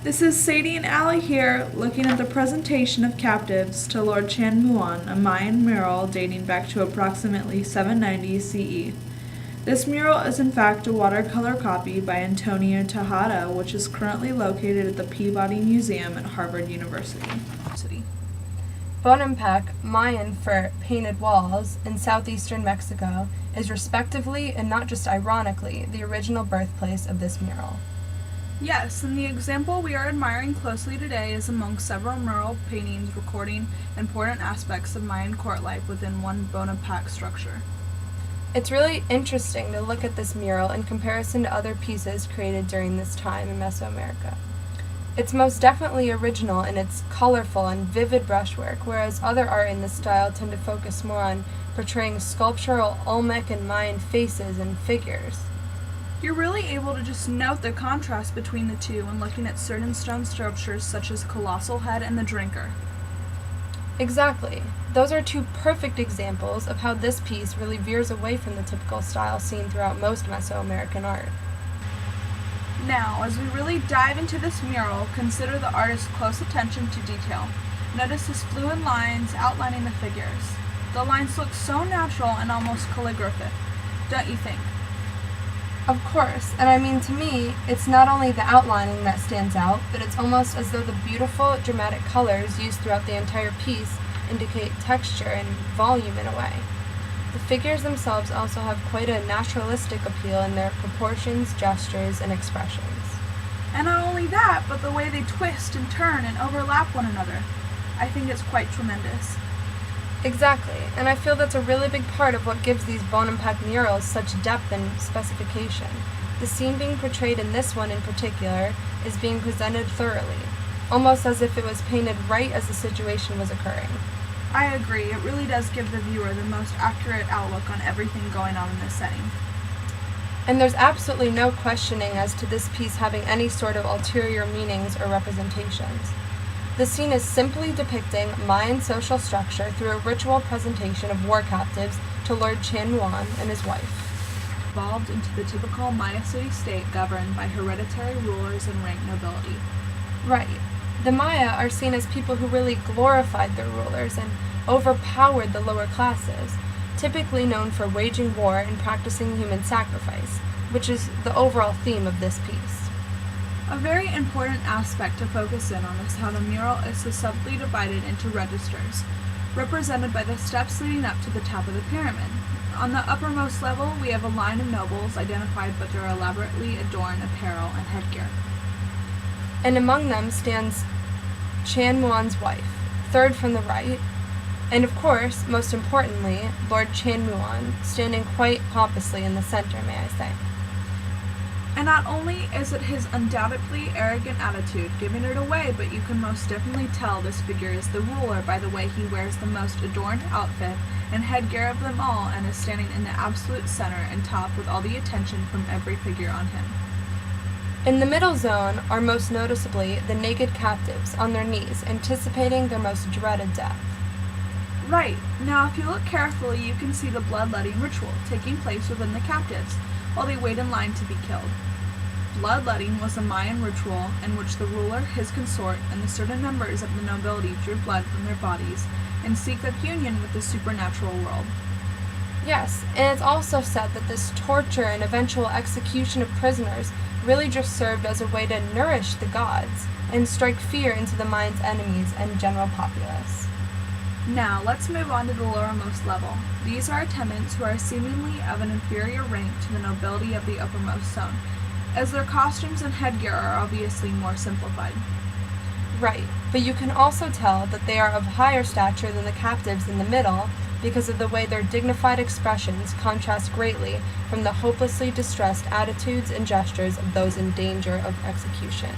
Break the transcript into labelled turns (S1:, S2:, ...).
S1: This is Sadie and Allie here, looking at the presentation of captives to Lord Chan Muwan, a Mayan mural dating back to approximately 790 CE. This mural is in fact a watercolor copy by Antonio Tejada, which is currently located at the Peabody Museum at Harvard University.
S2: Bonampak, Mayan for painted walls, in southeastern Mexico, is respectively, and not just ironically, the original birthplace of this mural.
S3: Yes, and the example we are admiring closely today is among several mural paintings recording important aspects of Mayan court life within one Bonampak structure.
S2: It's really interesting to look at this mural in comparison to other pieces created during this time in Mesoamerica. It's most definitely original in its colorful and vivid brushwork, whereas other art in this style tend to focus more on portraying sculptural Olmec and Mayan faces and figures.
S3: You're really able to just note the contrast between the two when looking at certain stone sculptures such as Colossal Head and the Drinker.
S2: Exactly. Those are two perfect examples of how this piece really veers away from the typical style seen throughout most Mesoamerican art.
S3: Now, as we really dive into this mural, consider the artist's close attention to detail. Notice his fluid lines outlining the figures. The lines look so natural and almost calligraphic, don't you think?
S2: Of course, and I mean, to me, it's not only the outlining that stands out, but it's almost as though the beautiful, dramatic colors used throughout the entire piece indicate texture and volume in a way. The figures themselves also have quite a naturalistic appeal in their proportions, gestures, and expressions.
S3: And not only that, but the way they twist and turn and overlap one another. I think it's quite tremendous.
S2: Exactly, and I feel that's a really big part of what gives these Bonampak murals such depth and specification. The scene being portrayed in this one in particular is being presented thoroughly, almost as if it was painted right as the situation was occurring.
S3: I agree, it really does give the viewer the most accurate outlook on everything going on in this setting.
S2: And there's absolutely no questioning as to this piece having any sort of ulterior meanings or representations. The scene is simply depicting Mayan social structure through a ritual presentation of war captives to Lord Chan Muwan and his wife.
S3: Evolved into the typical Maya city-state governed by hereditary rulers and rank nobility.
S2: Right. The Maya are seen as people who really glorified their rulers and overpowered the lower classes, typically known for waging war and practicing human sacrifice, which is the overall theme of this piece.
S3: A very important aspect to focus in on is how the mural is so subtly divided into registers, represented by the steps leading up to the top of the pyramid. On the uppermost level, we have a line of nobles identified by their elaborately adorned apparel and headgear.
S2: And among them stands Chan Muwan's wife, third from the right, and of course, most importantly, Lord Chan Muwan, standing quite pompously in the center, may I say.
S3: And not only is it his undoubtedly arrogant attitude giving it away, but you can most definitely tell this figure is the ruler by the way he wears the most adorned outfit and headgear of them all and is standing in the absolute center and top with all the attention from every figure on him.
S2: In the middle zone are most noticeably the naked captives on their knees, anticipating their most dreaded death.
S3: Right. Now if you look carefully, you can see the bloodletting ritual taking place within the captives while they wait in line to be killed. Bloodletting was a Mayan ritual in which the ruler, his consort, and the certain members of the nobility drew blood from their bodies and seek a union with the supernatural world.
S2: Yes, and it's also said that this torture and eventual execution of prisoners really just served as a way to nourish the gods and strike fear into the Mayans' enemies and general populace.
S3: Now, let's move on to the lowermost level. These are attendants who are seemingly of an inferior rank to the nobility of the uppermost zone, as their costumes and headgear are obviously more simplified.
S2: Right, but you can also tell that they are of higher stature than the captives in the middle because of the way their dignified expressions contrast greatly from the hopelessly distressed attitudes and gestures of those in danger of execution.